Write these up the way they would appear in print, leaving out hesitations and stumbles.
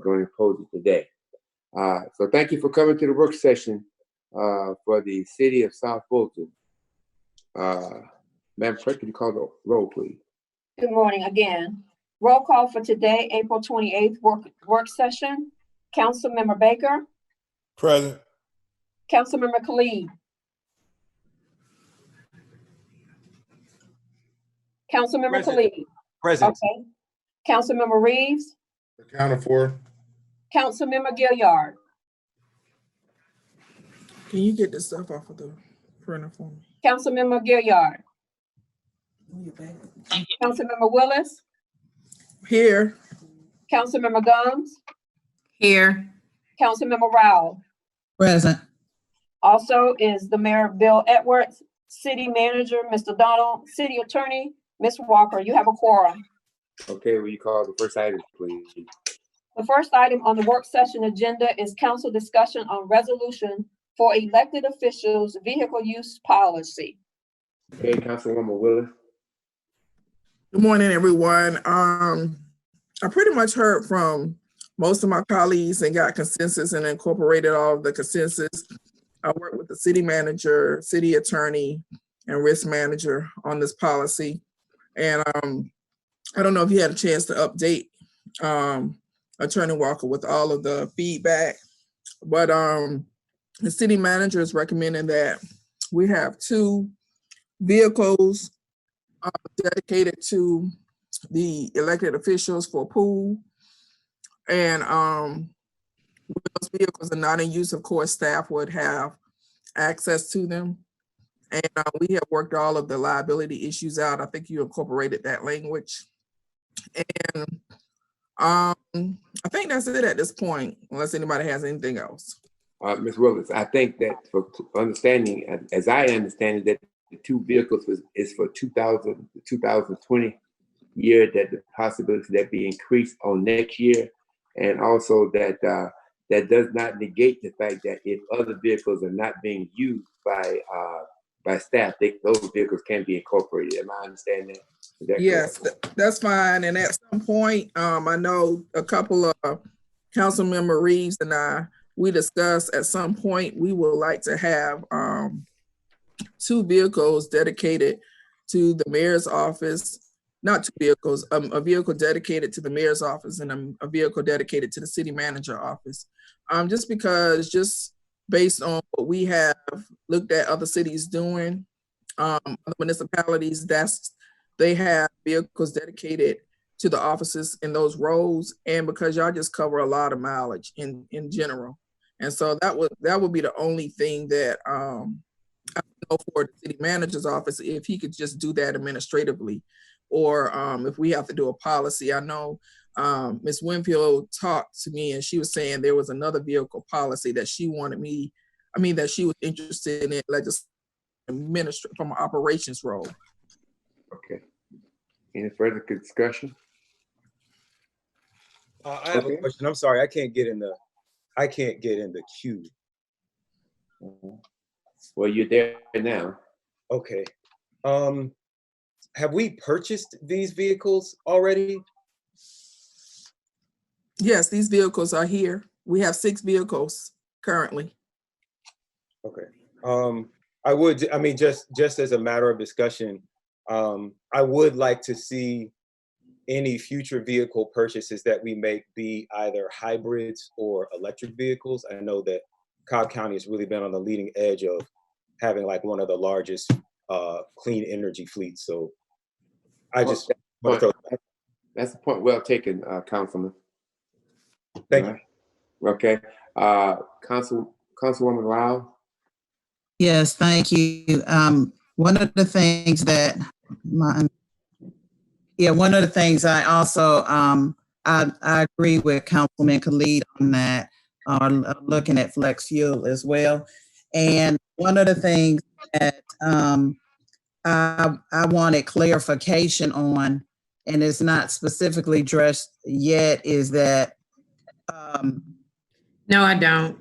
going to impose it today. So thank you for coming to the work session for the city of South Fulton. Madam Clerk, could you call the roll, please? Good morning again. Roll call for today, April 28th work session. Councilmember Baker. Present. Councilmember Khalid. Councilmember Khalid. Present. Okay. Councilmember Reeves. Accounted for. Councilmember Gilliard. Can you get this stuff off of the printer for me? Councilmember Gilliard. Councilmember Willis. Here. Councilmember Gumbs. Here. Councilmember Rowell. Present. Also is the Mayor Bill Edwards, City Manager Mr. Donald, City Attorney Ms. Walker. You have a quorum. Okay, will you call the first item, please? The first item on the work session agenda is council discussion on resolution for elected officials vehicle use policy. Okay, Councilwoman Willis. Good morning, everyone. I pretty much heard from most of my colleagues and got consensus and incorporated all of the consensus. I worked with the city manager, city attorney, and risk manager on this policy. And I don't know if you had a chance to update Attorney Walker with all of the feedback, but the city manager is recommending that we have 2 vehicles dedicated to the elected officials for pool. And when those vehicles are not in use, of course, staff would have access to them. And we have worked all of the liability issues out. I think you incorporated that language. And I think that's it at this point, unless anybody has anything else. Ms. Willis, I think that for understanding, as I understand it, that the 2 vehicles is for 2020 year, that the possibility that be increased on next year, and also that that does not negate the fact that if other vehicles are not being used by staff, those vehicles can be incorporated. Am I understanding that? Yes, that's fine. And at some point, I know a couple of Councilmember Reeves and we discussed at some point we would like to have 2 vehicles dedicated to the mayor's office. Not 2 vehicles, a vehicle dedicated to the mayor's office and a vehicle dedicated to the city manager office. Just because, just based on what we have looked at other cities doing, other municipalities, they have vehicles dedicated to the offices in those roles, and because y'all just cover a lot of mileage in general. And so that would be the only thing that I know for the city manager's office, if he could just do that administratively, or if we have to do a policy. I know Ms. Winfield talked to me and she was saying there was another vehicle policy that she wanted that she was interested in administrative from an operations role. Okay. Any further discussion? I have a question. I'm sorry, I can't get in the queue. Well, you're there now. Okay. Have we purchased these vehicles already? Yes, these vehicles are here. We have 6 vehicles currently. Okay. Just as a matter of discussion, I would like to see any future vehicle purchases that we make be either hybrids or electric vehicles. I know that Cobb County has really been on the leading edge of having like one of the largest clean energy fleets. So I just want to throw that. That's the point well taken, Councilman. Thank you. Okay. Councilwoman Rao. Yes, thank you. One of the things that I also I agree with Councilman Khalid on that, looking at flex fuel as well. And one of the things that I wanted clarification on, and it's not specifically addressed yet, is that no, I don't.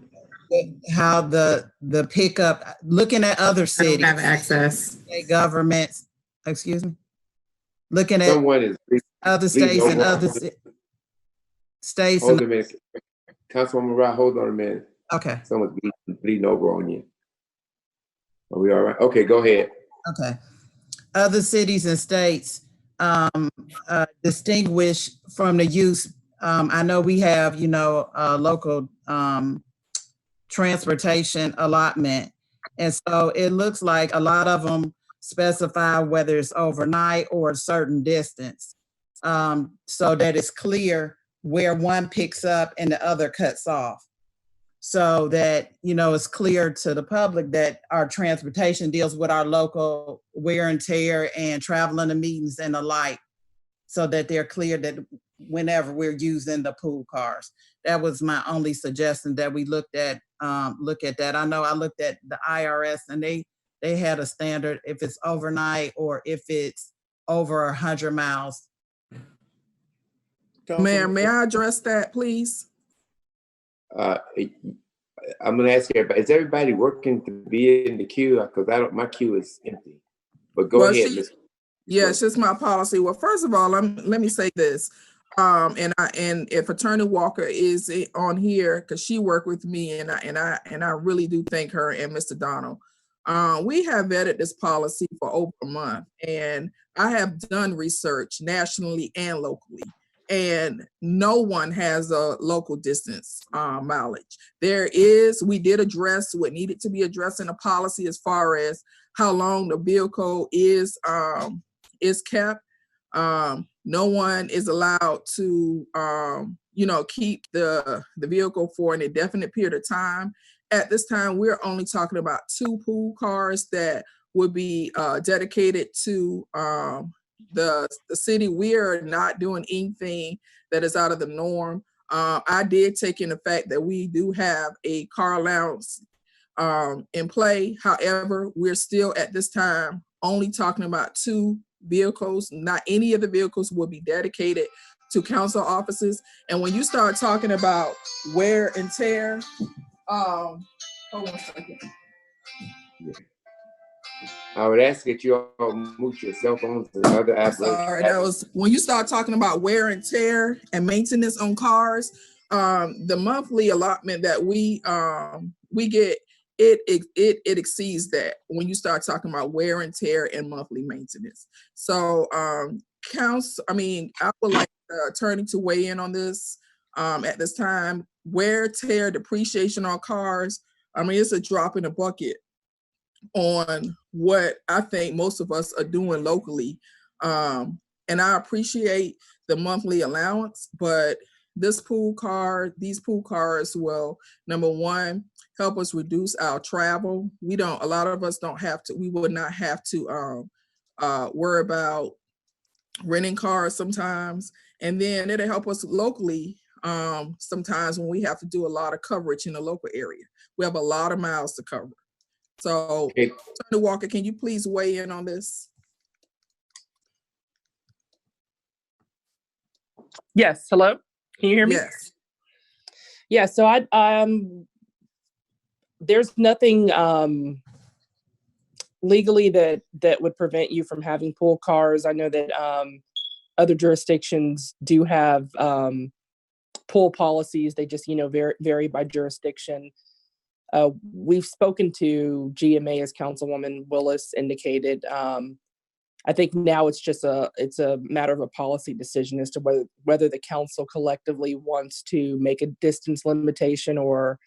How the pickup, looking at other cities, I don't have access. Governments, excuse me, looking at Someone is other states and other states. Hold a minute. Councilwoman Rao, hold on a minute. Okay. Someone's bleeding over on you. Are we all right? Okay, go ahead. Okay. Other cities and states distinguish from the use. I know we have, local transportation allotment. And so it looks like a lot of them specify whether it's overnight or a certain distance, so that it's clear where one picks up and the other cuts off. So that, it's clear to the public that our transportation deals with our local wear and tear and traveling to meetings and the like, so that they're clear that whenever we're using the pool cars. That was my only suggestion, that we look at that. I know I looked at the IRS and they had a standard if it's overnight or if it's over 100 miles. Mayor, may I address that, please? I'm gonna ask everybody, is everybody working to be in the queue? Because my queue is empty. But go ahead, Ms. Yeah, it's just my policy. Well, first of all, let me say this. And if Attorney Walker is on here, because she worked with me, and I really do thank her and Mr. Donald. We have vetted this policy for over a month, and I have done research nationally and locally, and no one has a local distance mileage. We did address what needed to be addressed in the policy as far as how long the vehicle is kept. No one is allowed to, keep the vehicle for an indefinite period of time. At this time, we're only talking about 2 pool cars that would be dedicated to the city. We are not doing anything that is out of the norm. I did take in the fact that we do have a car allowance in play. However, we're still at this time only talking about 2 vehicles. Not any of the vehicles will be dedicated to council offices. And when you start talking about wear and tear, hold on a second. I would ask that you all mute your cell phones and other apps. Sorry, that was when you start talking about wear and tear and maintenance on cars. The monthly allotment that we get, it exceeds that when you start talking about wear and tear and monthly maintenance. So I would like the attorney to weigh in on this at this time. Wear, tear, depreciation on cars. It's a drop in the bucket on what I think most of us are doing locally. And I appreciate the monthly allowance, but these pool cars will, number one, help us reduce our travel. A lot of us we would not have to worry about renting cars sometimes. And then it'll help us locally sometimes when we have to do a lot of coverage in the local area. We have a lot of miles to cover. So, okay. Attorney Walker, can you please weigh in on this? Yes, hello? Can you hear me? Yes. Yeah, so there's nothing legally that would prevent you from having pool cars. I know that other jurisdictions do have pool policies. They just, vary by jurisdiction. We've spoken to GMA, as Councilwoman Willis indicated. I think now it's a matter of a policy decision as to whether the council collectively wants to make a distance limitation or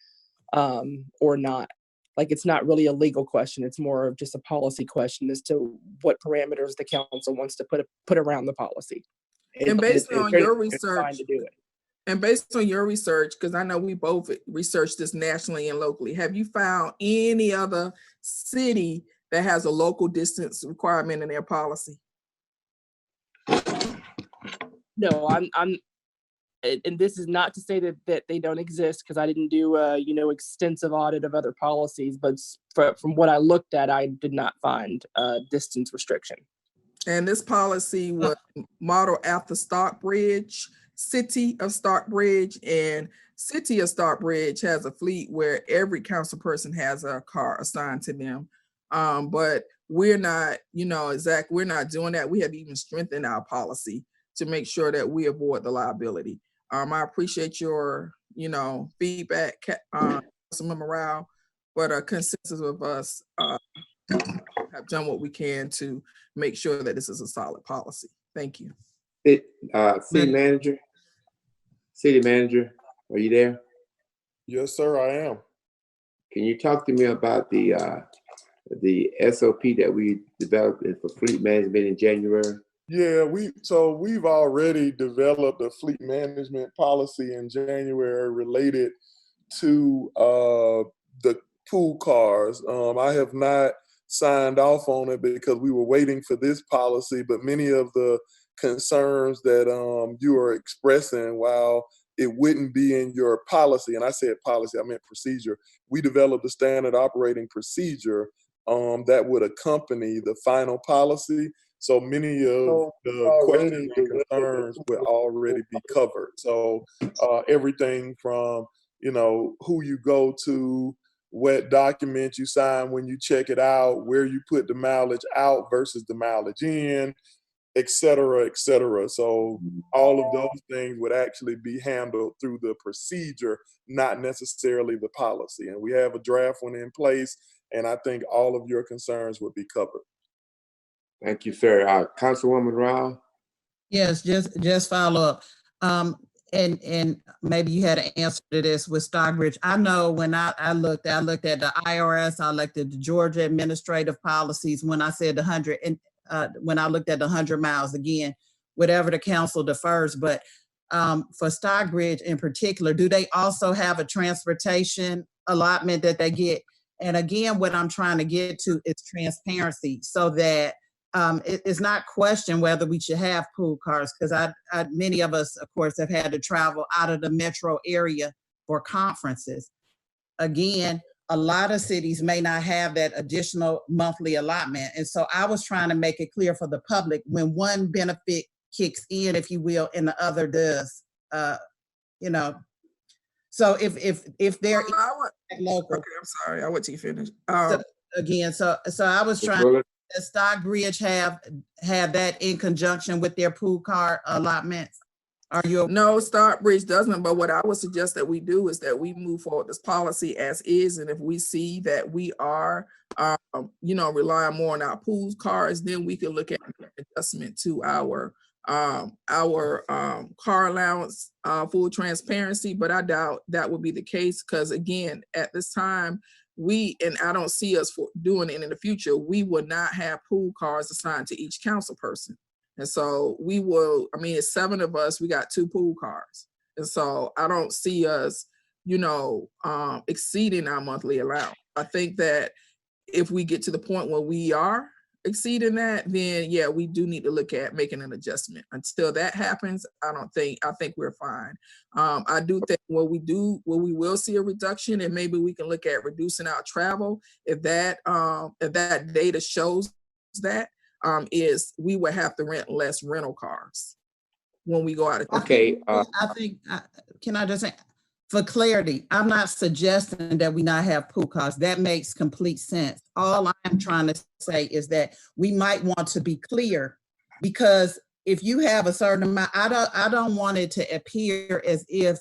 not. Like, it's not really a legal question. It's more of just a policy question as to what parameters the council wants to put around the policy. And based on your research, and based on your research, because I know we both researched this nationally and locally, have you found any other city that has a local distance requirement in their policy? No, and this is not to say that they don't exist, because I didn't do extensive audit of other policies, but from what I looked at, I did not find a distance restriction. And this policy was modeled after Stockbridge, City of Stockbridge, and City of Stockbridge has a fleet where every council person has a car assigned to them. But we're not, we're not doing that. We have even strengthened our policy to make sure that we avoid the liability. I appreciate your, feedback, Councilmember Rao, but a consensus of us have done what we can to make sure that this is a solid policy. Thank you. City manager, are you there? Yes, sir, I am. Can you talk to me about the SOP that we developed for fleet management in January? Yeah, we've already developed a fleet management policy in January related to the pool cars. I have not signed off on it because we were waiting for this policy, but many of the concerns that you are expressing, while it wouldn't be in your policy, and I said policy, I meant procedure, we developed a standard operating procedure that would accompany the final policy. So many of the questions and concerns would already be covered. So everything from, who you go to, what document you sign when you check it out, where you put the mileage out versus the mileage in, et cetera, et cetera. So all of those things would actually be handled through the procedure, not necessarily the policy. And we have a draft one in place, and I think all of your concerns would be covered. Thank you, sir. Councilwoman Rao? Yes, just follow up. And maybe you had an answer to this with Stockbridge. I know when I looked at the IRS, I looked at the Georgia administrative policies when I said 100, and when I looked at the 100 miles, again, whatever the council defers, but for Stockbridge in particular, do they also have a transportation allotment that they get? And again, what I'm trying to get to is transparency, so that it's not questioned whether we should have pool cars, because many of us, of course, have had to travel out of the metro area for conferences. Again, a lot of cities may not have that additional monthly allotment. And so I was trying to make it clear for the public when one benefit kicks in, if you will, and the other does, So if they're local. Okay, I'm sorry, I went to finish. So I was trying. Does Stockbridge have that in conjunction with their pool car allotments? No, Stockbridge doesn't, but what I would suggest that we do is that we move forward this policy as is, and if we see that we are, relying more on our pool cars, then we can look at adjustment to our car allowance, full transparency, but I doubt that would be the case, because again, at this time, and I don't see us doing it in the future, we will not have pool cars assigned to each council person. And so we will, it's 7 of us, we got 2 pool cars. And so I don't see us, exceeding our monthly allowance. I think that if we get to the point where we are exceeding that, then yeah, we do need to look at making an adjustment. Until that happens, I think we're fine. I do think what we will see a reduction, and maybe we can look at reducing our travel if that data shows that, is we would have to rent less rental cars when we go out of town. Okay. I think, can I just say, for clarity, I'm not suggesting that we not have pool cars. That makes complete sense. All I'm trying to say is that we might want to be clear, because if you have a certain amount, I don't want it to appear as if,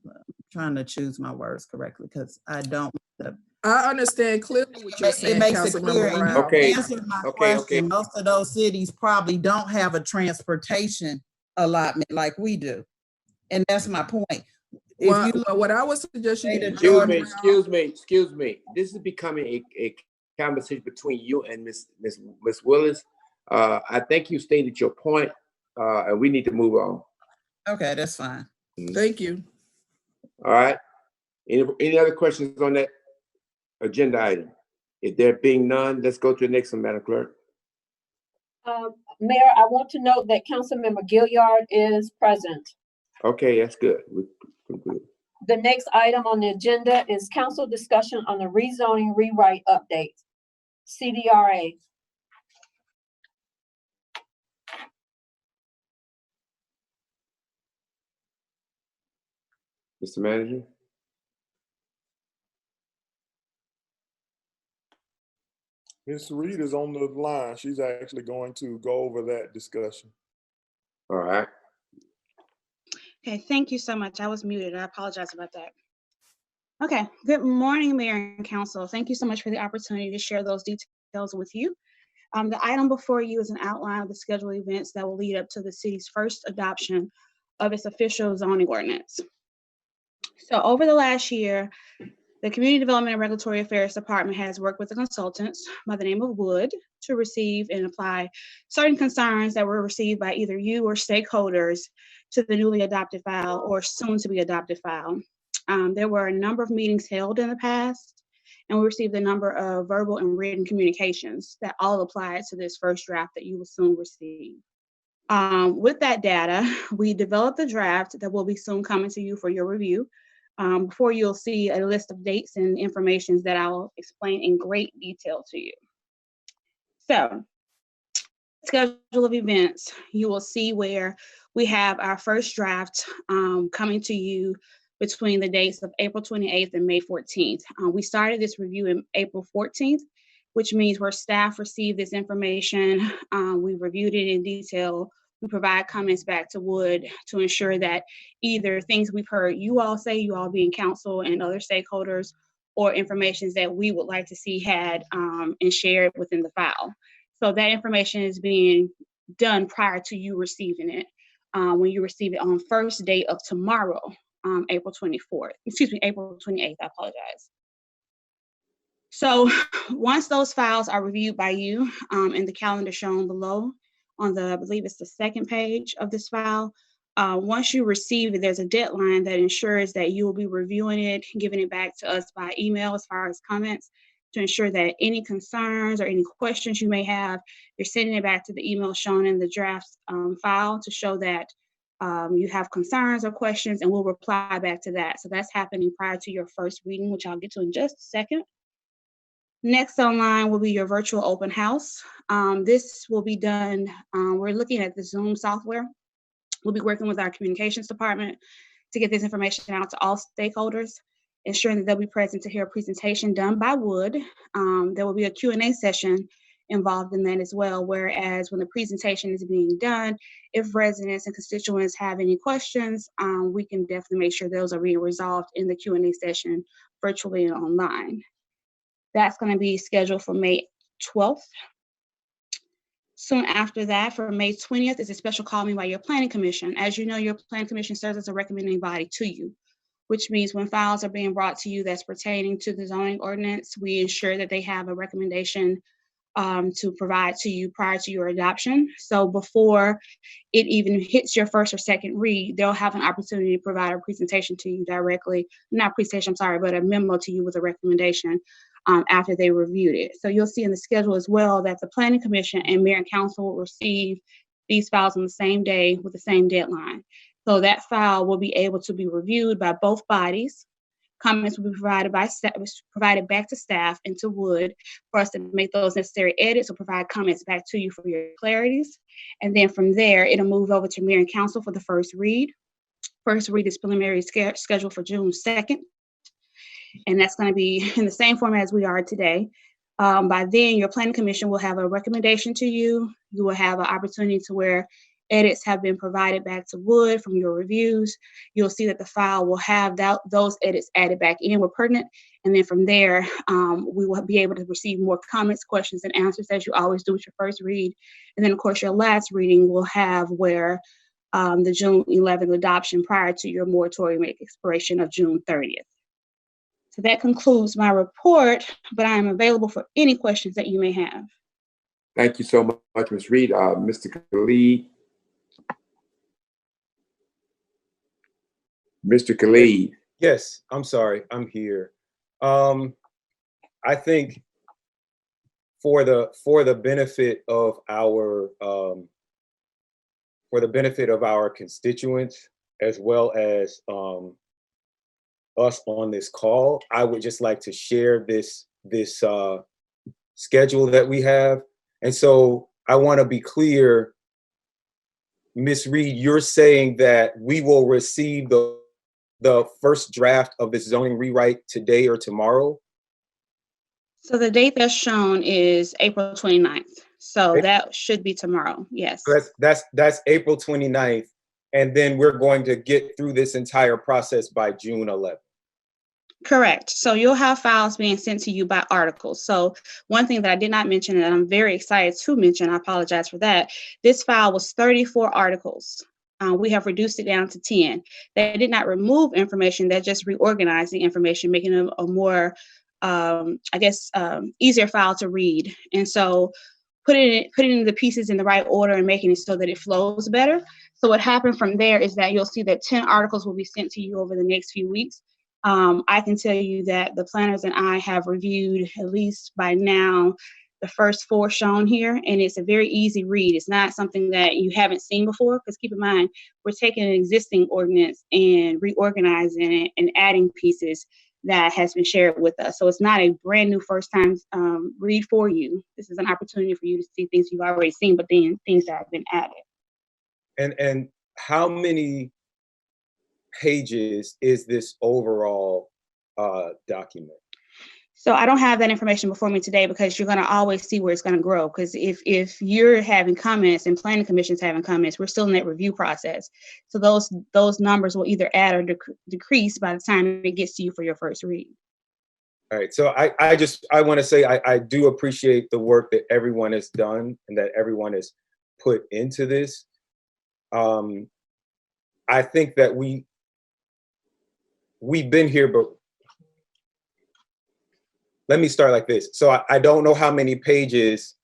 I'm trying to choose my words correctly, because I don't. I understand clearly what you're saying. It makes it clear. And okay. Answer my question. Okay. Most of those cities probably don't have a transportation allotment like we do, and that's my point. What I would suggest you do. Excuse me. This is becoming a conversation between you and Miss Willis. I think you stated your point, and we need to move on. Okay, that's fine. Thank you. All right. Any other questions on that agenda item? If there being none, let's go to the next one, Madam Clerk. Mayor, I want to note that Councilmember Gilliard is present. Okay, that's good. The next item on the agenda is council discussion on the rezoning rewrite update, CDRA. Mr. Manager. Ms. Reed is on the line. She's actually going to go over that discussion. All right. Okay, thank you so much. I was muted. I apologize about that. Okay, good morning, Mayor and Council. Thank you so much for the opportunity to share those details with you. The item before you is an outline of the scheduled events that will lead up to the city's first adoption of its official zoning ordinance. So over the last year, the Community Development and Regulatory Affairs Department has worked with the consultants by the name of Wood to receive and apply certain concerns that were received by either you or stakeholders to the newly adopted file or soon to be adopted file. There were a number of meetings held in the past, and we received a number of verbal and written communications that all applied to this first draft that you will soon receive. With that data, we developed a draft that will be soon coming to you for your review. Before you'll see a list of dates and information that I'll explain in great detail to you. So, schedule of events, you will see where we have our first draft coming to you between the dates of April 28th and May 14th. We started this review in April 14th, which means where staff received this information, we reviewed it in detail. We provide comments back to Wood to ensure that either things we've heard you all say, you all being council and other stakeholders, or information that we would like to see had and shared within the file. So that information is being done prior to you receiving it. When you receive it on first day of tomorrow, April 24th, excuse me, April 28th, I apologize. So once those files are reviewed by you in the calendar shown below on the, I believe it's the second page of this file, once you receive it, there's a deadline that ensures that you will be reviewing it, giving it back to us by email as far as comments to ensure that any concerns or any questions you may have, you're sending it back to the email shown in the draft file to show that you have concerns or questions, and we'll reply back to that. So that's happening prior to your first reading, which I'll get to in just a second. Next online will be your virtual open house. This will be done, we're looking at the Zoom software. We'll be working with our communications department to get this information out to all stakeholders, ensuring that they'll be present to hear a presentation done by Wood. There will be a Q&A session involved in that as well, whereas when the presentation is being done, if residents and constituents have any questions, we can definitely make sure those are being resolved in the Q&A session virtually and online. That's going to be scheduled for May 12th. Soon after that, for May 20th, is a special call meeting by your planning commission. As you know, your planning commission serves as a recommending body to you, which means when files are being brought to you that's pertaining to the zoning ordinance, we ensure that they have a recommendation to provide to you prior to your adoption. So before it even hits your first or second read, they'll have an opportunity to provide a presentation to you directly, not presentation, I'm sorry, but a memo to you with a recommendation after they reviewed it. So you'll see in the schedule as well that the Planning Commission and Mayor and Council will receive these files on the same day with the same deadline. So that file will be able to be reviewed by both bodies. Comments will be provided back to staff and to Wood for us to make those necessary edits or provide comments back to you for your clarities. And then from there, it'll move over to Mayor and Council for the first read. First read is preliminary scheduled for June 2nd. And that's going to be in the same format as we are today. By then, your planning commission will have a recommendation to you. You will have an opportunity to where edits have been provided back to Wood from your reviews. You'll see that the file will have those edits added back in where pertinent. And then from there, we will be able to receive more comments, questions, and answers as you always do with your first read. And then, of course, your last reading will have where the June 11th adoption prior to your moratorium expiration of June 30th. So that concludes my report, but I am available for any questions that you may have. Thank you so much, Ms. Reed. Mr. Khalid. Mr. Khalid. Yes, I'm sorry, I'm here. I think for the benefit of our constituents, as well as us on this call, I would just like to share this schedule that we have. And so I want to be clear, Ms. Reed, you're saying that we will receive the first draft of this zoning rewrite today or tomorrow? So the date that's shown is April 29th. So that should be tomorrow, yes. So that's April 29th. and then we're going to get through this entire process by June 11th. Correct. So you'll have files being sent to you by articles. So one thing that I did not mention, and I'm very excited to mention, I apologize for that, this file was 34 articles. We have reduced it down to 10. That did not remove information, that just reorganized the information, making it a more, easier file to read. And so putting the pieces in the right order and making it so that it flows better. So what happened from there is that you'll see that 10 articles will be sent to you over the next few weeks. I can tell you that the planners and I have reviewed at least by now the first 4 shown here, and it's a very easy read. It's not something that you haven't seen before, because keep in mind, we're taking an existing ordinance and reorganizing it and adding pieces that has been shared with us. So it's not a brand new first time read for you. This is an opportunity for you to see things you've already seen, but then things that have been added. And how many pages is this overall document? So I don't have that information before me today, because you're going to always see where it's going to grow. Because if you're having comments and planning commission's having comments, we're still in that review process. So those numbers will either add or decrease by the time it gets to you for your first read. All right. So I want to say I do appreciate the work that everyone has done and that everyone has put into this. I think that we've been here, but let me start like this. So I don't know how many pages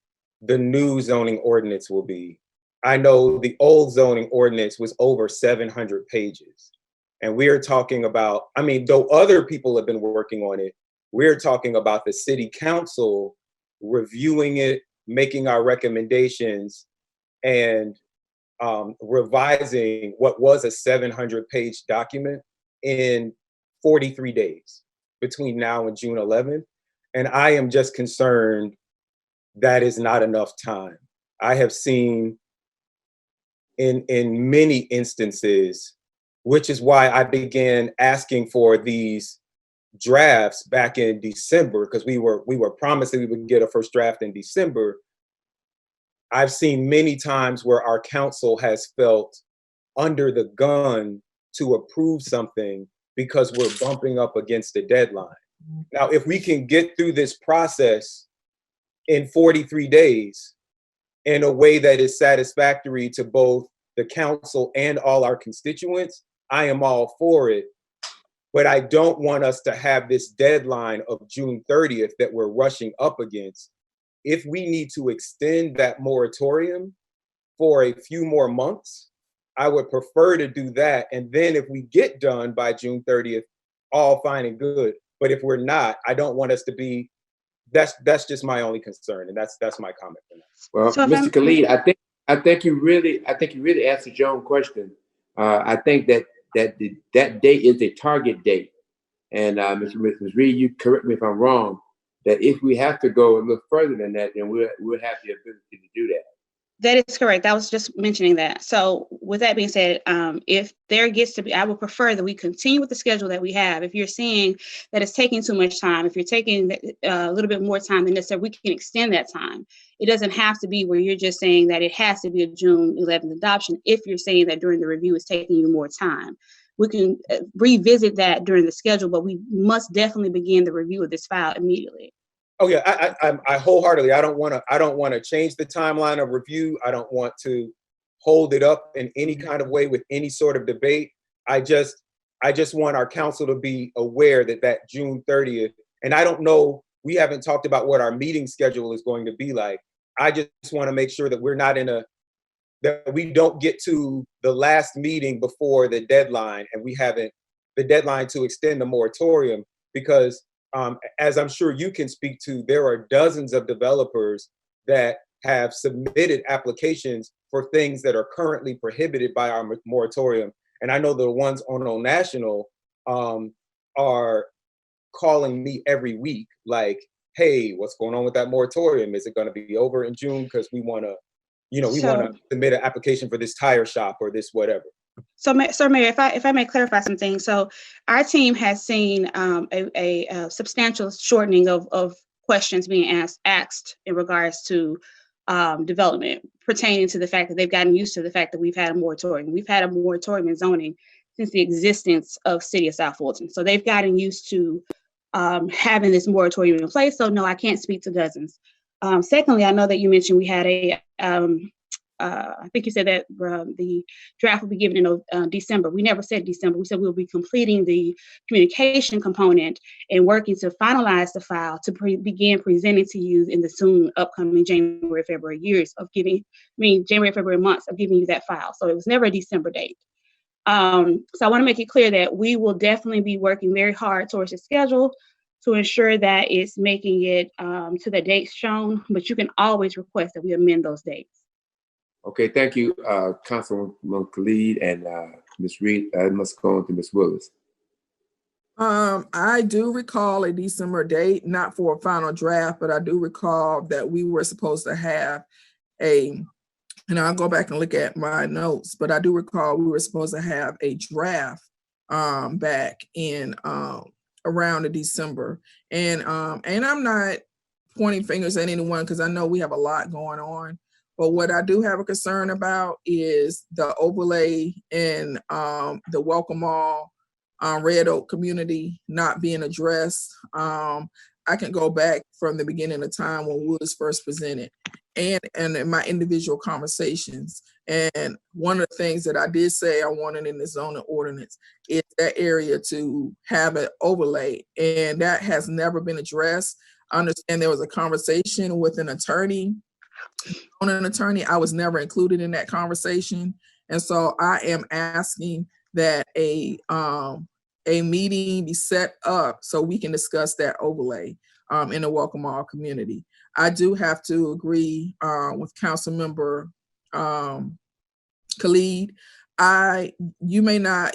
the new zoning ordinance will be. I know the old zoning ordinance was over 700 pages. And we're talking about, I mean, though other people have been working on it, we're talking about the city council reviewing it, making our recommendations, and revising what was a 700-page document in 43 days between now and June 11th. And I am just concerned that is not enough time. I have seen in many instances, which is why I began asking for these drafts back in December, because we were promised that we would get a first draft in December. I've seen many times where our council has felt under the gun to approve something because we're bumping up against the deadline. Now, if we can get through this process in 43 days in a way that is satisfactory to both the council and all our constituents, I am all for it. But I don't want us to have this deadline of June 30th that we're rushing up against. If we need to extend that moratorium for a few more months, I would prefer to do that. And then if we get done by June 30th, all fine and good. But if we're not, I don't want us to be, that's just my only concern. And that's my comment on that. Well, So Mr. Khalid, I think you really answered your own question. I think that date is a target date. And Ms. Reed, you correct me if I'm wrong, that if we have to go a little further than that, then we'll have the ability to do that. That is correct. I was just mentioning that. So with that being said, if there gets to be, I would prefer that we continue with the schedule that we have. If you're seeing that it's taking too much time, if you're taking a little bit more time than necessary, we can extend that time. It doesn't have to be where you're just saying that it has to be a June 11th adoption. If you're saying that during the review it's taking you more time, we can revisit that during the schedule, but we must definitely begin the review of this file immediately. Oh yeah, I wholeheartedly. I don't want to change the timeline of review. I don't want to hold it up in any kind of way with any sort of debate. I just want our council to be aware that June 30th. And I don't know. We haven't talked about what our meeting schedule is going to be like. I just want to make sure that we're not that we don't get to the last meeting before the deadline and we haven't the deadline to extend the moratorium, because as I'm sure you can speak to, there are dozens of developers that have submitted applications for things that are currently prohibited by our moratorium. And I know the ones on Old National are calling me every week, like, hey, what's going on with that moratorium? Is it going to be over in June? Because we want to, we want to submit an application for this tire shop or this whatever. So Mayor, if I may clarify something. So our team has seen a substantial shortening of questions being asked in regards to development pertaining to the fact that they've gotten used to the fact that we've had a moratorium. We've had a moratorium in zoning since the existence of City of South Fulton. So they've gotten used to having this moratorium in place. So no, I can't speak to dozens. Secondly, I know that you mentioned we had a, I think you said that the draft will be given in December. We never said December. We said we'll be completing the communication component and working to finalize the file to begin presenting to you in the soon upcoming January, February January, February months of giving you that file. So it was never a December date. So I want to make it clear that we will definitely be working very hard towards the schedule to ensure that it's making it to the dates shown, but you can always request that we amend those dates. Okay, thank you, Councilwoman Khalid and Ms. Reed. I must go on to Ms. Willis. I do recall a December date, not for a final draft, but I do recall that we were supposed to have and I'll go back and look at my notes, but I do recall we were supposed to have a draft back in around the December. And I'm not pointing fingers at anyone because I know we have a lot going on. But what I do have a concern about is the overlay in the Welcome All Red Oak community not being addressed. I can go back from the beginning of time when Willis first presented and in my individual conversations. And one of the things that I did say I wanted in the zoning ordinance is that area to have an overlay, and that has never been addressed. I understand there was a conversation with an attorney. On an attorney, I was never included in that conversation. And so I am asking that a meeting be set up so we can discuss that overlay in the Welcome All community. I do have to agree with Councilmember Khalid.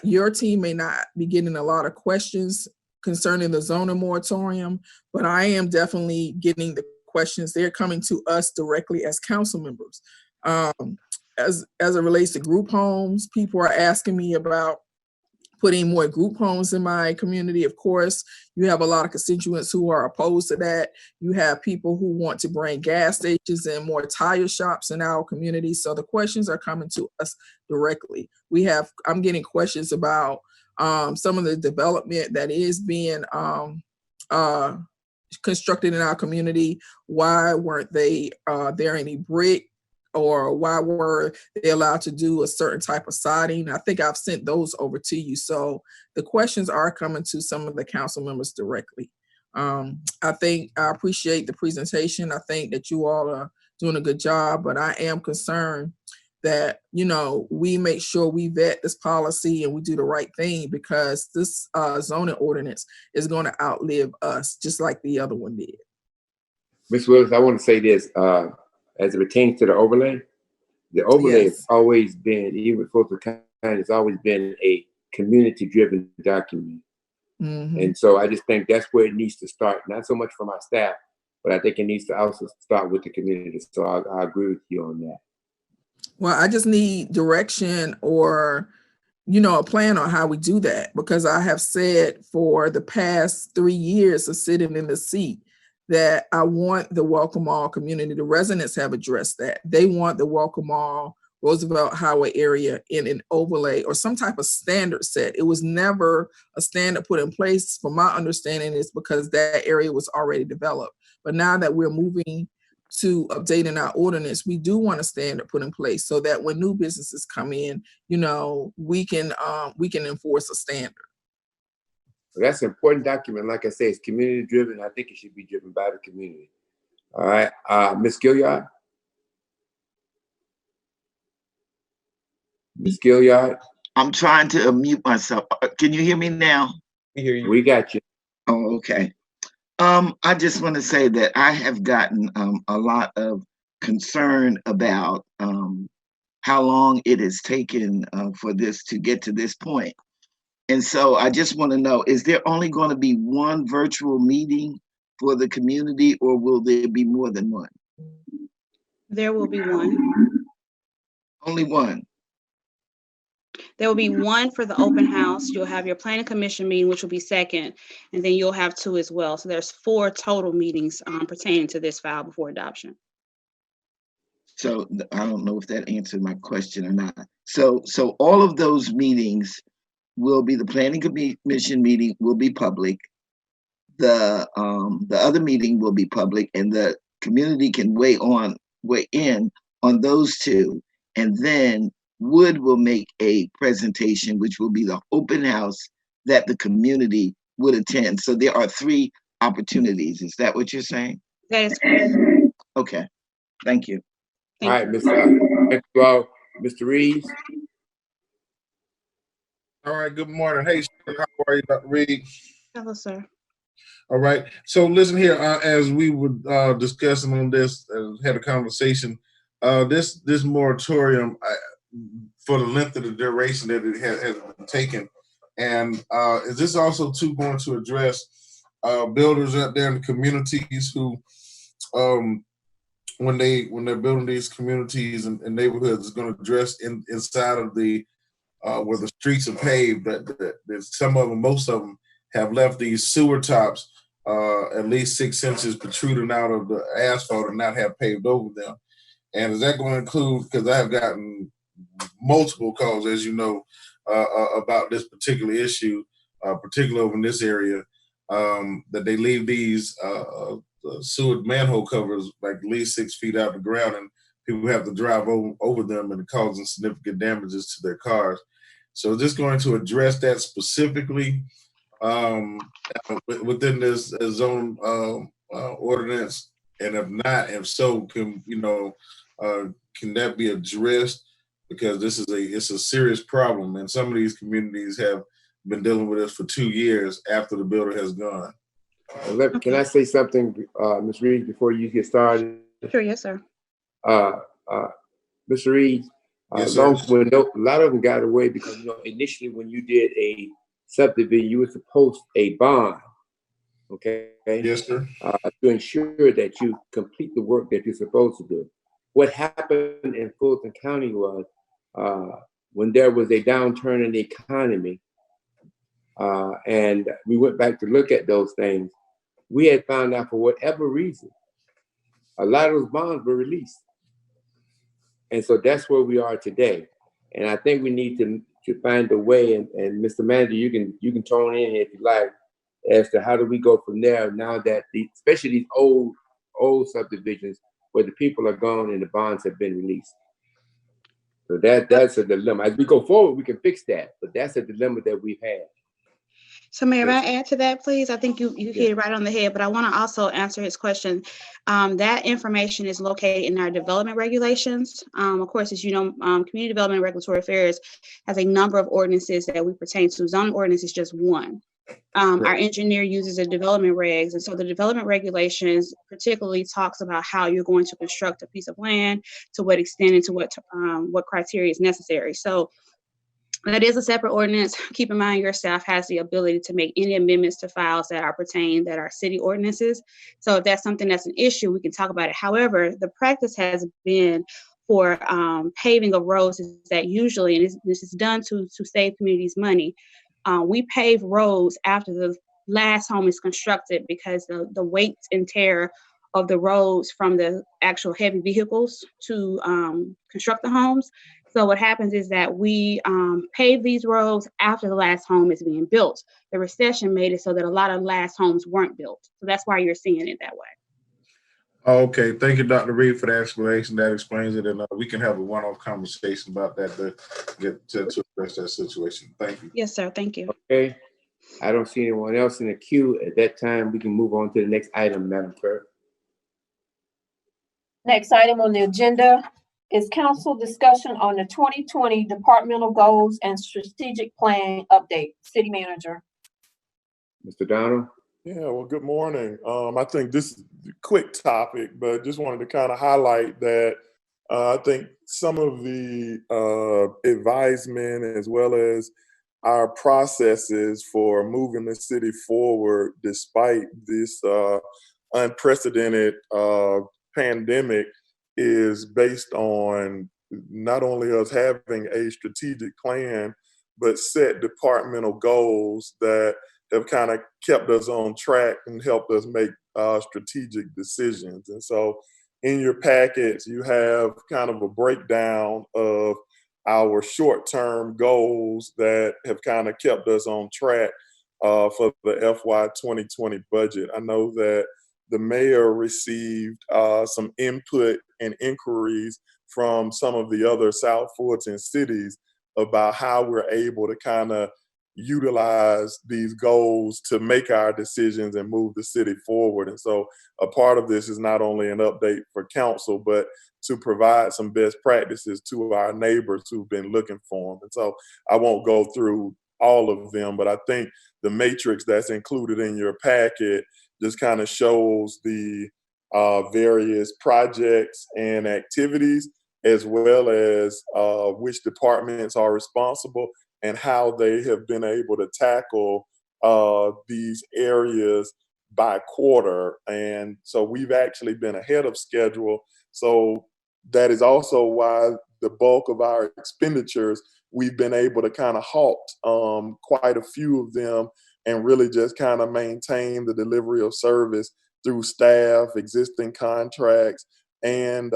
Your team may not be getting a lot of questions concerning the zoning moratorium, but I am definitely getting the questions. They're coming to us directly as council members. As it relates to group homes, people are asking me about putting more group homes in my community. Of course, you have a lot of constituents who are opposed to that. You have people who want to bring gas stations and more tire shops in our community. So the questions are coming to us directly. I'm getting questions about some of the development that is being constructed in our community. Why weren't they there any brick, or why were they allowed to do a certain type of siding? I think I've sent those over to you. So the questions are coming to some of the council members directly. I appreciate the presentation. I think that you all are doing a good job, but I am concerned that, we make sure we vet this policy and we do the right thing, because this zoning ordinance is going to outlive us, just like the other one did. Ms. Willis, I want to say this, as it pertains to the overlay has always been, even Fulton County, it's always been a community-driven document. Mm-hmm. And so I just think that's where it needs to start, not so much from our staff, but I think it needs to also start with the community. So I agree with you on that. Well, I just need direction or, a plan on how we do that, because I have said for the past 3 years of sitting in the seat that I want the Welcome All community. The residents have addressed that. They want the Welcome All Roosevelt Highway area in an overlay or some type of standard set. It was never a standard put in place. From my understanding, is because that area was already developed. But now that we're moving to updating our ordinance, we do want a standard put in place so that when new businesses come in, we can enforce a standard. Well, that's an important document. Like I say, it's community driven. I think it should be driven by the community. All right, Ms. Gilliard. Ms. Gilliard. I'm trying to unmute myself. Can you hear me now? We hear you. We got you. Oh, okay. I just want to say that I have gotten a lot of concern about how long it has taken for this to get to this point. And so I just want to know, is there only going to be one virtual meeting for the community, or will there be more than one? There will be one. Only one? There will be one for the open house. You'll have your planning commission meeting, which will be second, and then you'll have 2 as well. So there's 4 total meetings pertaining to this file before adoption. So I don't know if that answered my question or not. So all of those meetings will be, the planning commission meeting will be public. The other meeting will be public, and the community can weigh in on those two. And then Wood will make a presentation, which will be the open house that the community would attend. So there are 3 opportunities. Is that what you're saying? That is correct. Okay, thank you. All right, Mr. Reeves. All right, good morning. Hey, how are you, Dr. Reed? Hello, sir. All right, so listen here, as we were discussing on this, had a conversation, this moratorium, for the length of the duration that it has been taken, and is this also too going to address builders out there in the communities who, when they're building these communities and neighborhoods, is going to address inside of the where the streets are paved, that some of them, most of them, have left these sewer tops at least 6 inches protruding out of the asphalt and not have paved over them. And is that going to include, because I have gotten multiple calls, as you know, about this particular issue, particularly over in this area, that they leave these sewer manhole covers like at least 6 feet out of the ground, and people have to drive over them, and it causing significant damages to their cars. So is this going to address that specifically within this zone ordinance? And if not, if so, can that be addressed? Because it's a serious problem, and some of these communities have been dealing with this for 2 years after the builder has gone. Can I say something, Ms. Reed, before you get started? Sure, yes, sir. Mr. Reed, yes, a lot of them got away because, initially when you did a subdivision, you were supposed a bond, okay? Yes, sir. To ensure that you complete the work that you're supposed to do. What happened in Fulton County was when there was a downturn in the economy, and we went back to look at those things, we had found out for whatever reason, a lot of those bonds were released. And so that's where we are today. And I think we need to find a way, and Mr. Manager, you can tone in if you like, as to how do we go from there now that especially these old subdivisions where the people are gone and the bonds have been released. So that's a dilemma. As we go forward, we can fix that, but that's a dilemma that we've had. So Mayor, may I add to that, please? I think you hit it right on the head, but I want to also answer his question. That information is located in our development regulations. Of course, as you know, Community Development and Regulatory Affairs has a number of ordinances that we pertain to. Zoning ordinance is just one. Our engineer uses the development regs, and so the development regulations particularly talks about how you're going to construct a piece of land, to what extent, and to what criteria is necessary. So that is a separate ordinance. Keep in mind, your staff has the ability to make any amendments to files that are city ordinances. So if that's something that's an issue, we can talk about it. However, the practice has been for paving of roads is that usually, and this is done to save communities money, we pave roads after the last home is constructed, because the weight and tear of the roads from the actual heavy vehicles to construct the homes. So what happens is that we pave these roads after the last home is being built. The recession made it so that a lot of last homes weren't built. So that's why you're seeing it that way. Okay, thank you, Dr. Reed, for the explanation. That explains it, and we can have a one-off conversation about that to get to address that situation. Thank you. Yes, sir. Thank you. Okay. I don't see anyone else in the queue. At that time, we can move on to the next item, Madam Clerk. Next item on the agenda is council discussion on the 2020 departmental goals and strategic plan update. City Manager. Mr. Donald? Yeah, well, good morning. I think this is a quick topic, but just wanted to kind of highlight that I think some of the advisement as well as our processes for moving the city forward despite this unprecedented pandemic is based on not only us having a strategic plan, but set departmental goals that have kind of kept us on track and helped us make strategic decisions. And so in your packets, you have kind of a breakdown of our short-term goals that have kind of kept us on track for the FY 2020 budget. I know that the mayor received some input and inquiries from some of the other South Fulton cities about how we're able to kind of utilize these goals to make our decisions and move the city forward. And so a part of this is not only an update for council, but to provide some best practices to our neighbors who've been looking for them. And so I won't go through all of them, but I think the matrix that's included in your packet just kind of shows the various projects and activities, as well as which departments are responsible and how they have been able to tackle these areas by quarter. And so we've actually been ahead of schedule. So that is also why the bulk of our expenditures, we've been able to kind of halt quite a few of them and really just kind of maintain the delivery of service through staff, existing contracts, and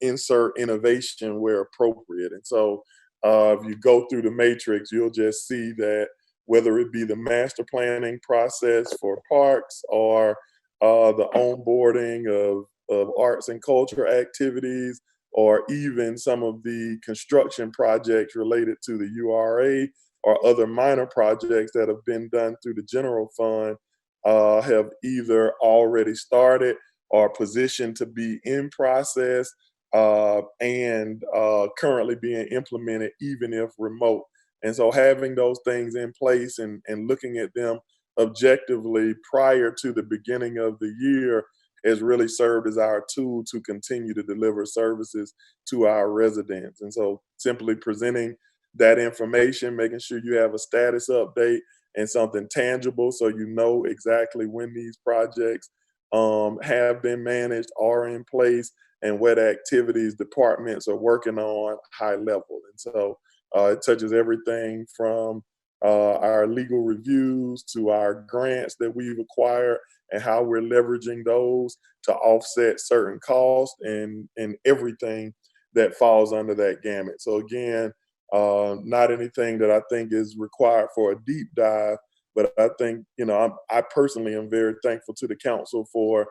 insert innovation where appropriate. And so if you go through the matrix, you'll just see that whether it be the master planning process for parks or the onboarding of arts and culture activities, or even some of the construction projects related to the URA or other minor projects that have been done through the general fund, have either already started or positioned to be in process and currently being implemented, even if remote. And so having those things in place and looking at them objectively prior to the beginning of the year has really served as our tool to continue to deliver services to our residents. And so simply presenting that information, making sure you have a status update and something tangible so you know exactly when these projects have been managed, are in place, and what activities departments are working on high level. And so it touches everything from our legal reviews to our grants that we've acquired and how we're leveraging those to offset certain costs and everything that falls under that gamut. So again, not anything that I think is required for a deep dive, but I think, I personally am very thankful to the council for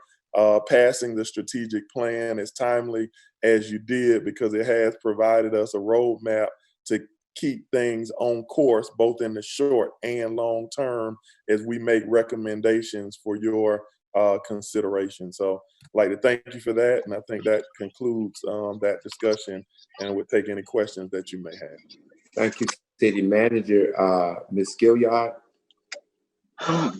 passing the strategic plan as timely as you did, because it has provided us a roadmap to keep things on course, both in the short and long term, as we make recommendations for your consideration. So I'd like to thank you for that. And I think that concludes that discussion, and would take any questions that you may have. Thank you, City Manager. Ms. Gilliard.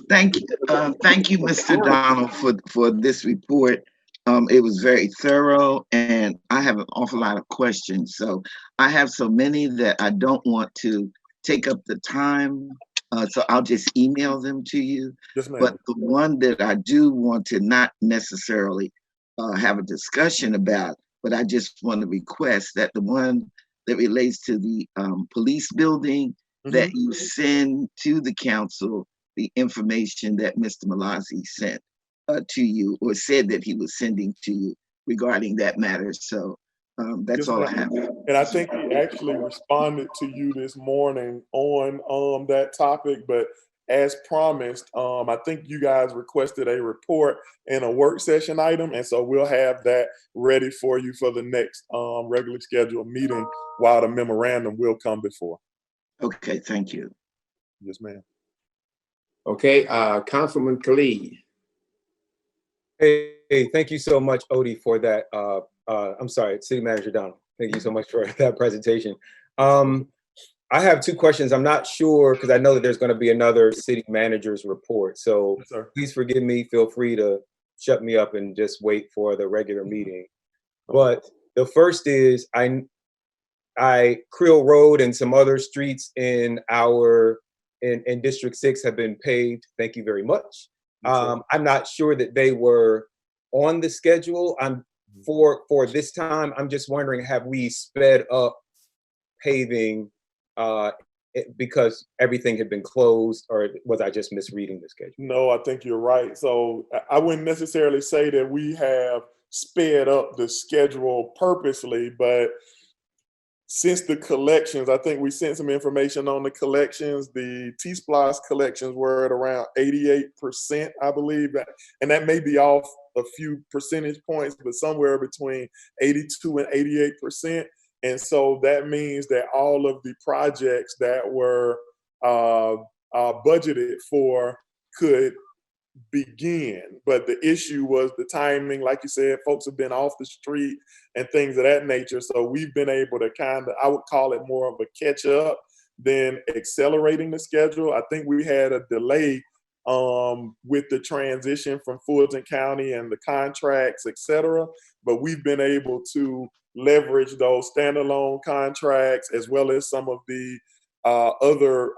Thank you, Mr. Donald, for this report. It was very thorough, and I have an awful lot of questions. So I have so many that I don't want to take up the time, so I'll just email them to you. Yes, ma'am. But the one that I do want to not necessarily have a discussion about, but I just want to request that the one that relates to the police building, that you send to the council the information that Mr. Malazzi sent to you, or said that he was sending to you regarding that matter. So that's all I have. And I think he actually responded to you this morning on that topic, but as promised, I think you guys requested a report and a work session item, and so we'll have that ready for you for the next regularly scheduled meeting, while the memorandum will come before. Okay, thank you. Yes, ma'am. Okay, Councilman Khalid. Hey, thank you so much, Odie, for that. I'm sorry, City Manager Donald. Thank you so much for that presentation. I have two questions. I'm not sure, because I know that there's going to be another city manager's report. So Yes, sir. please forgive me. Feel free to shut me up and just wait for the regular meeting. But the first is Creel Road and some other streets in in District 6 have been paved. Thank you very much. I'm not sure that they were on the schedule. For this time, I'm just wondering, have we sped up paving because everything had been closed, or was I just misreading the schedule? No, I think you're right. So I wouldn't necessarily say that we have sped up the schedule purposely, but since the collections, I think we sent some information on the collections. The T-Splosh collections were at around 88%, I believe. And that may be off a few percentage points, but somewhere between 82 and 88%. And so that means that all of the projects that were budgeted for could begin. But the issue was the timing. Like you said, folks have been off the street and things of that nature. So we've been able to kind of, I would call it more of a catch up than accelerating the schedule. I think we had a delay with the transition from Fulton County and the contracts, et cetera. But we've been able to leverage those standalone contracts as well as some of the other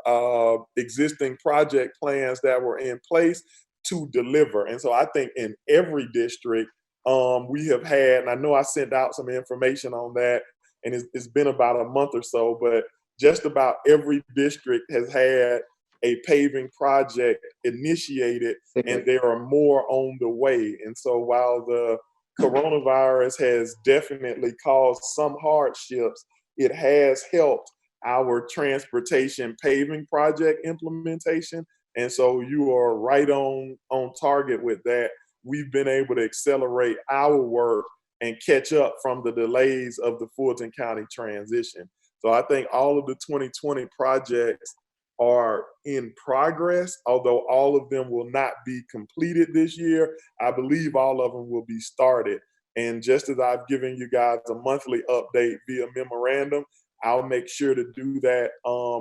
existing project plans that were in place to deliver. And so I think in every district, we have had, and I know I sent out some information on that, and it's been about a month or so, but just about every district has had a paving project initiated, and there are more on the way. And so while the coronavirus has definitely caused some hardships, it has helped our transportation paving project implementation. And so you are right on target with that. We've been able to accelerate our work and catch up from the delays of the Fulton County transition. So I think all of the 2020 projects are in progress, although all of them will not be completed this year. I believe all of them will be started. And just as I've given you guys a monthly update via memorandum, I'll make sure to do that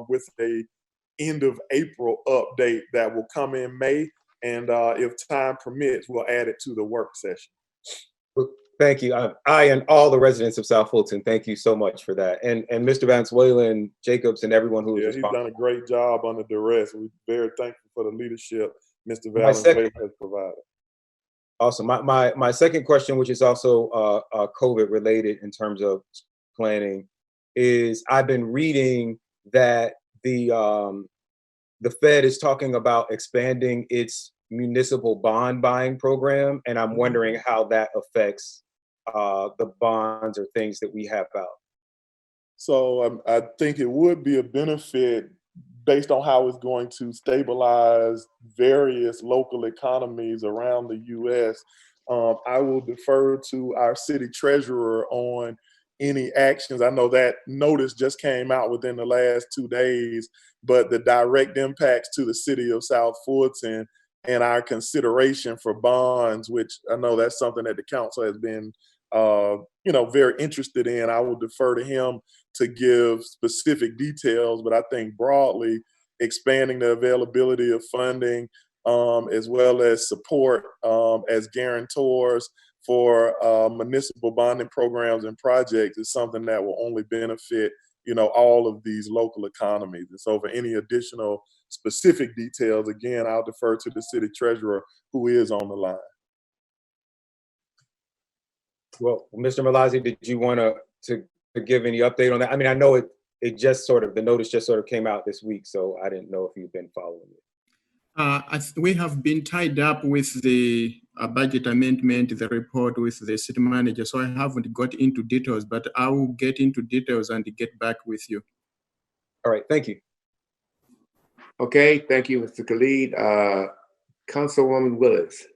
with a end of April update that will come in May. And if time permits, we'll add it to the work session. Thank you. I and all the residents of South Fulton, thank you so much for that. And Mr. Vance Whalen, Jacobs, and everyone who he's done a great job under duress. We're very thankful for the leadership Mr. Valenzuela has provided. Awesome. My second question, which is also COVID related in terms of planning, is I've been reading that the Fed is talking about expanding its municipal bond buying program, and I'm wondering how that affects the bonds or things that we have out. So I think it would be a benefit based on how it's going to stabilize various local economies around the U.S. I will defer to our city treasurer on any actions. I know that notice just came out within the last 2 days, but the direct impacts to the city of South Fulton and our consideration for bonds, which I know that's something that the council has been, very interested in. I will defer to him to give specific details, but I think broadly expanding the availability of funding as well as support as guarantors for municipal bonding programs and projects is something that will only benefit, all of these local economies. And so for any additional specific details, again, I'll defer to the city treasurer who is on the line. Well, Mr. Malazzi, did you want to give any update on that? I mean, I know the notice just sort of came out this week, so I didn't know if you've been following it. We have been tied up with the budget amendment, the report with the city manager, so I haven't got into details, but I will get into details and get back with you. All right, thank you. Okay, thank you, Mr. Khalid. Councilwoman Willis.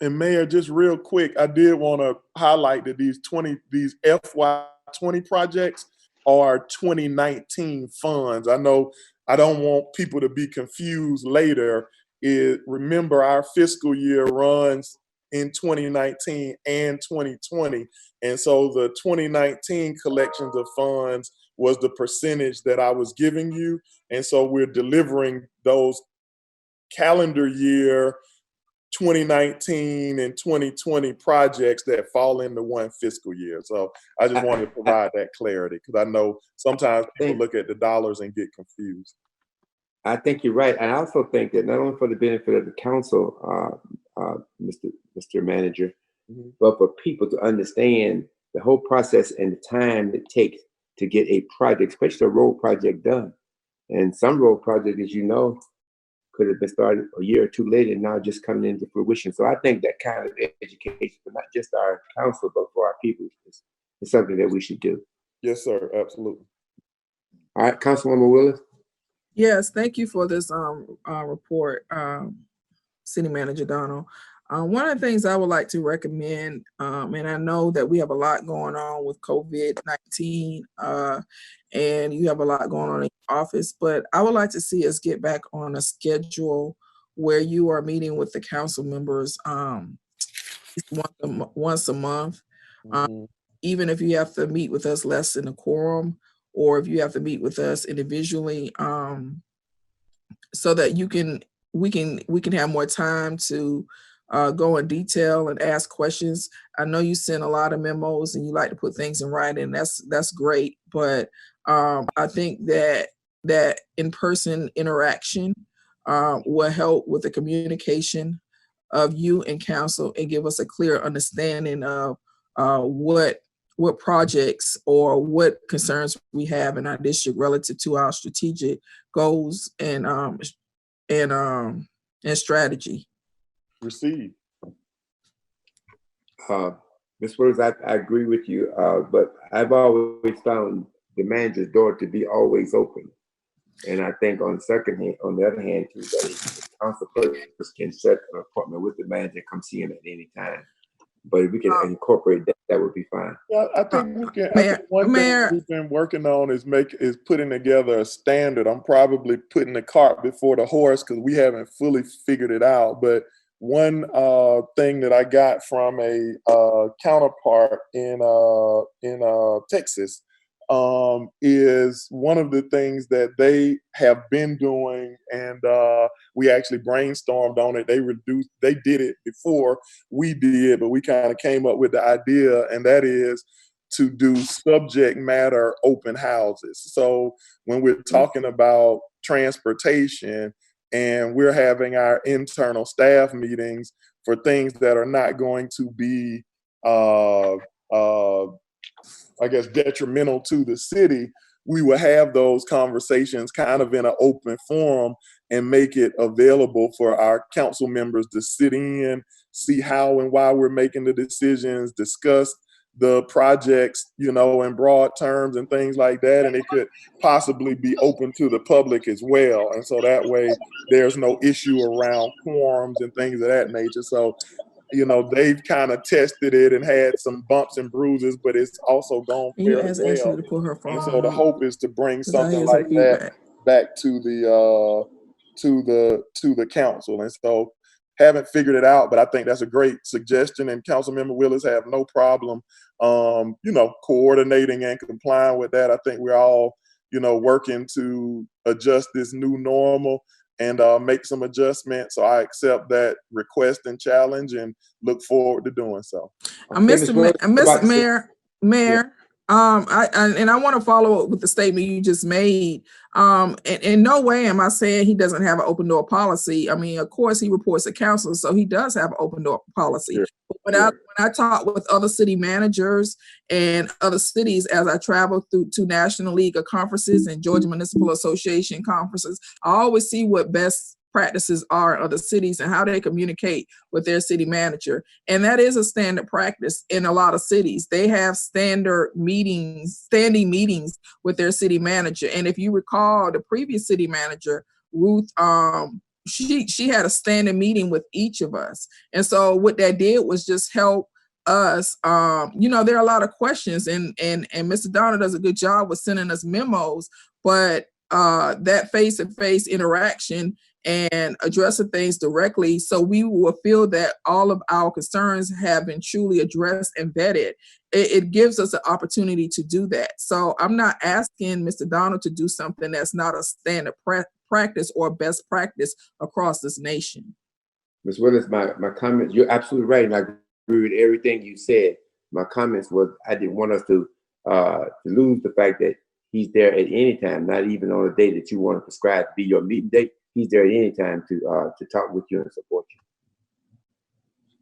And Mayor, just real quick, I did want to highlight that these FY20 projects are 2019 funds. I know I don't want people to be confused later. Remember, our fiscal year runs in 2019 and 2020. And so the 2019 collections of funds was the percentage that I was giving you. And so we're delivering those calendar year 2019 and 2020 projects that fall into one fiscal year. So I just wanted to provide that clarity because I know sometimes people look at the dollars and get confused. I think you're right. I also think that not only for the benefit of the council, Mr. Manager, but for people to understand the whole process and the time it takes to get a project, especially a road project, done. And some road projects, as you know, could have been started a year or two later and now just coming into fruition. So I think that kind of education for not just our council, but for our people is something that we should do. Yes, sir. Absolutely. All right, Councilwoman Willis. Yes, thank you for this report, City Manager Donald. One of the things I would like to recommend, and I know that we have a lot going on with COVID-19, and you have a lot going on in your office, but I would like to see us get back on a schedule where you are meeting with the council members once a month. Even if you have to meet with us less than a quorum, or if you have to meet with us individually, so that we can have more time to go in detail and ask questions. I know you send a lot of memos and you like to put things in writing. That's great, but I think that in-person interaction will help with the communication of you and council and give us a clear understanding of what projects or what concerns we have in our district relative to our strategic goals and strategy. Receive. Ms. Willis, I agree with you, but I've always found the manager's door to be always open. And I think on the other hand, too, that the council person can set an appointment with the manager and come see him at any time. But if we can incorporate that, that would be fine. Yeah, I think we can. I think one thing we've been working on is putting together a standard. I'm probably putting the cart before the horse because we haven't fully figured it out. But one thing that I got from a counterpart in Texas is one of the things that they have been doing, and we actually brainstormed on it. They did it before we did, but we kind of came up with the idea, and that is to do subject matter open houses. So when we're talking about transportation and we're having our internal staff meetings for things that are not going to be I guess, detrimental to the city, we will have those conversations kind of in an open forum and make it available for our council members to sit in, see how and why we're making the decisions, discuss the projects, in broad terms and things like that. And it could possibly be open to the public as well. And so that way there's no issue around quorums and things of that nature. So they've kind of tested it and had some bumps and bruises, but it's also gone fairly well. Ashley to put her phone and so the hope is to bring something like that back to the council. And so haven't figured it out, but I think that's a great suggestion. And Councilmember Willis have no problem, coordinating and complying with that. I think we're all, working to adjust this new normal and make some adjustments. So I accept that request and challenge and look forward to doing so. Mr. Mayor, I want to follow up with the statement you just made. In no way am I saying he doesn't have an open door policy. I mean, of course, he reports to council, so he does have an open door policy. Sure. When I talk with other city managers and other cities, as I travel through to National League of Conferences and Georgia Municipal Association conferences, I always see what best practices are in other cities and how they communicate with their city manager. And that is a standard practice in a lot of cities. They have standing meetings with their city manager. And if you recall, the previous city manager, Ruth, she had a standing meeting with each of us. And so what that did was just help us. There are a lot of questions, and Mr. Donner does a good job with sending us memos, but that face-to-face interaction and addressing things directly, so we will feel that all of our concerns have been truly addressed and vetted. It gives us an opportunity to do that. So I'm not asking Mr. Donald to do something that's not a standard practice or best practice across this nation. Ms. Willis, my comments, you're absolutely right, and I agree with everything you said. My comments was I didn't want us to lose the fact that he's there at any time, not even on a day that you want to prescribe to be your meeting date. He's there at any time to talk with you and support you.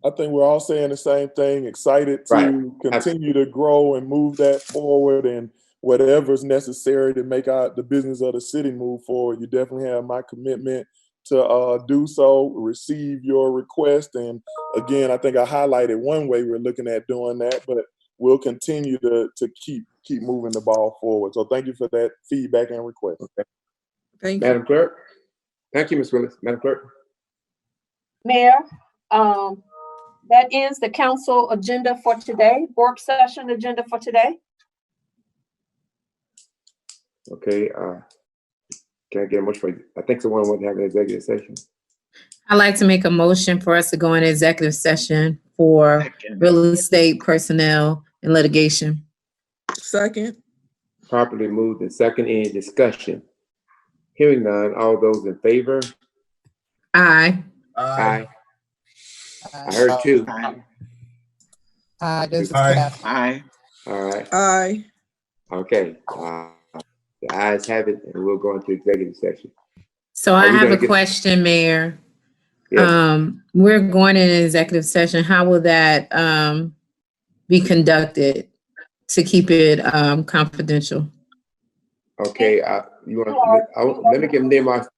I think we're all saying the same thing, excited to continue to grow and move that forward, and whatever's necessary to make the business of the city move forward. You definitely have my commitment to do so, receive your request. And again, I think I highlighted one way we're looking at doing that, but we'll continue to keep moving the ball forward. So thank you for that feedback and request. Okay. Thank Madam Clerk. Thank you, Ms. Willis. Madam Clerk. Mayor, that ends the council agenda for today, work session agenda for today. Okay, can I get a motion for, I think someone wants to have an executive session. I'd like to make a motion for us to go into executive session for real estate, personnel, and litigation. Second. Properly moved and second. Any discussion? Hearing none, all those in favor? Aye. Aye. I heard two. Aye. This is Aye. Kathy. Aye. All right, Aye. okay. The ayes have it, and we'll go into executive session. So Are I we have gonna a question, Mayor. Yes. We're going in an executive session. How will that be conducted to keep it confidential? Okay, let me give them our